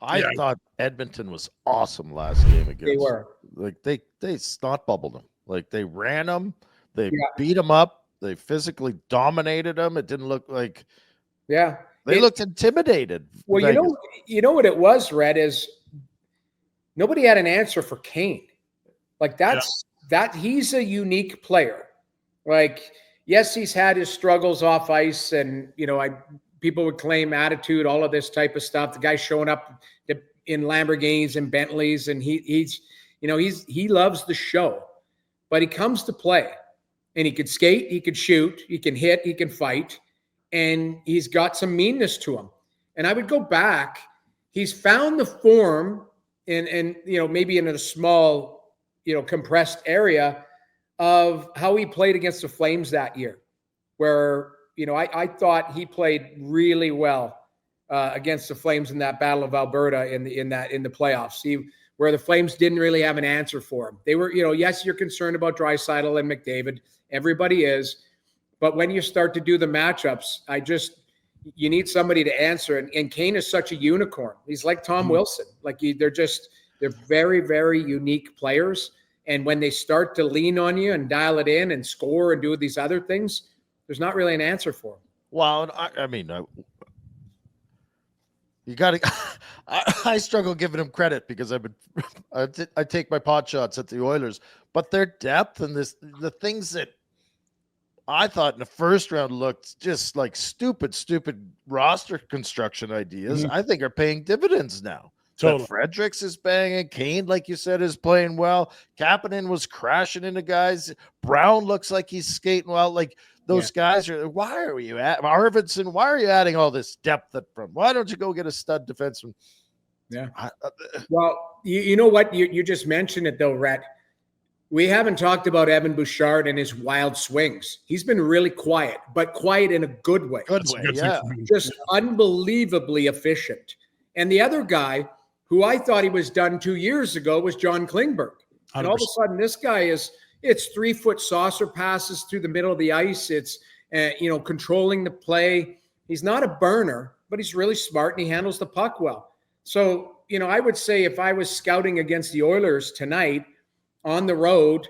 I thought Edmonton was awesome last game against. They were. Like they snot bubbled them. Like they ran them, they beat them up, they physically dominated them. It didn't look like they looked intimidated. Well, you know what it was, Rhett, is nobody had an answer for Kane. Like that he's a unique player. Like, yes, he's had his struggles off ice, and people would claim attitude, all of this type of stuff. The guy showing up in Lamborghinis and Bentleys, and he loves the show, but he comes to play, and he could skate, he could shoot, he can hit, he can fight, and he's got some meanness to him. And I would go back. He's found the form, and maybe in a small, compressed area of how he played against the Flames that year, where I thought he played really well against the Flames in that Battle of Alberta in the playoffs. Where the Flames didn't really have an answer for him. They were, yes, you're concerned about Draisaitl and McDavid. Everybody is. But when you start to do the matchups, you need somebody to answer. And Kane is such a unicorn. He's like Tom Wilson. Like they're very, very unique players. And when they start to lean on you and dial it in and score and do these other things, there's not really an answer for them. Well, I mean, you got to. I struggle giving him credit because I take my pot shots at the Oilers, but their depth and the things that I thought in the first round looked just like stupid roster construction ideas, I think are paying dividends now. Totally. Fredericks is banging. Kane, like you said, is playing well. Kapanen was crashing into guys. Brown looks like he's skating well. Like those guys are. Why are you at Arvidsson? Why are you adding all this depth up front? Why don't you go get a stud defenseman? Yeah. Well, you know what? You just mentioned it though, Rhett. We haven't talked about Evan Bouchard and his wild swings. He's been really quiet, but quiet in a good way. Just unbelievably efficient. And the other guy who I thought he was done 2 years ago was John Klingberg. 100%. And all of a sudden, this guy it's 3-foot saucer passes through the middle of the ice. It's, controlling the play. He's not a burner, but he's really smart and he handles the puck well. So, I would say if I was scouting against the Oilers tonight on the road,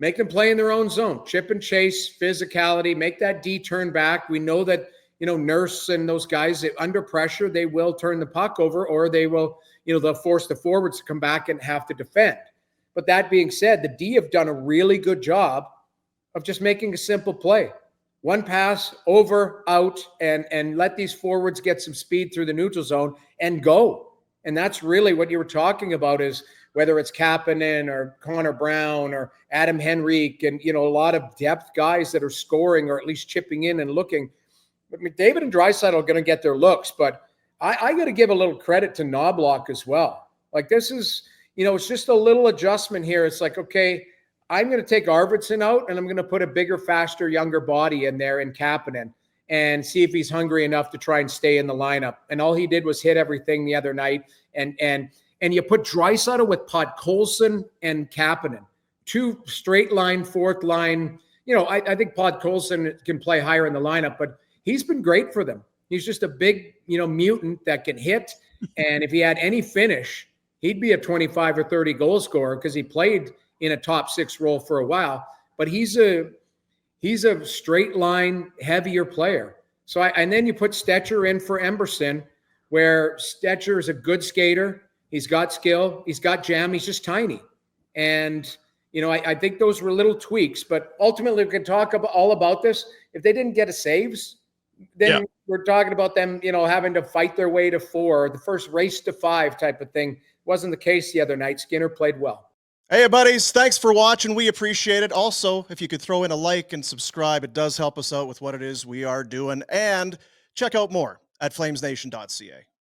make them play in their own zone, chip and chase, physicality, make that D turn back. We know that, Nurse and those guys, under pressure, they will turn the puck over, or they will, they'll force the forwards to come back and have to defend. But that being said, the D have done a really good job of just making a simple play. One pass, over, out, and let these forwards get some speed through the neutral zone and go. And that's really what you were talking about, is whether it's Kapanen or Connor Brown or Adam Henrique and, a lot of depth guys that are scoring or at least chipping in and looking. But McDavid and Draisaitl are going to get their looks, but I got to give a little credit to Knobloch as well. Like this is, it's just a little adjustment here. It's like, okay, I'm going to take Arvidsson out and I'm going to put a bigger, faster, younger body in there in Kapanen and see if he's hungry enough to try and stay in the lineup. And all he did was hit everything the other night. And you put Draisaitl with Podkolzin and Kapanen, two straight line, fourth line. I think Podkolzin can play higher in the lineup, but he's been great for them. He's just a big, mutant that can hit. And if he had any finish, he'd be a 25 or 30 goal scorer because he played in a top 6 role for a while. But he's a straight line, heavier player. So and then you put Stetcher in for Emberson, where Stetcher is a good skater. He's got skill. He's got jam. He's just tiny. And, I think those were little tweaks. But ultimately, we can talk all about this. If they didn't get a saves, then we're talking about them, having to fight their way to 4, the first race to 5 type of thing. Wasn't the case the other night. Skinner played well. Hey, buddies, thanks for watching. We appreciate it. Also, if you could throw in a like and subscribe, it does help us out with what it is we are doing. And check out more at flamesnation.ca.